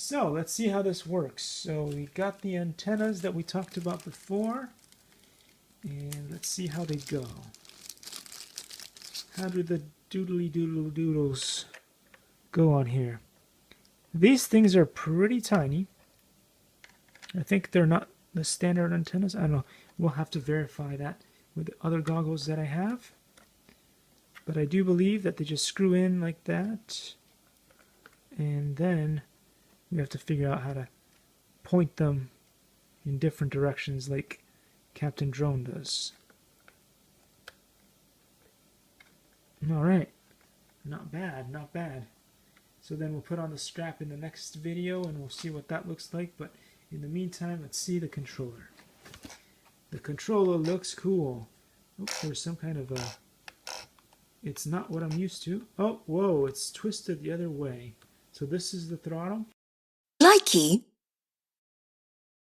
So let's see how this works. So we got the antennas that we talked about before, and let's see how they go. How do the doodly doodles go on here? These things are pretty tiny. I think they're not the standard antennas. I don't know. We'll have to verify that with the other goggles that I have. But I do believe that they just screw in like that. And then we have to figure out how to point them in different directions like Captain Drone does. Alright. Not bad, not bad. So then we'll put on the strap in the next video and we'll see what that looks like. But in the meantime, let's see the controller. The controller looks cool. Oh, there's some kind of a... It's not what I'm used to. Oh, whoa, it's twisted the other way. So this is the throttle. Likey.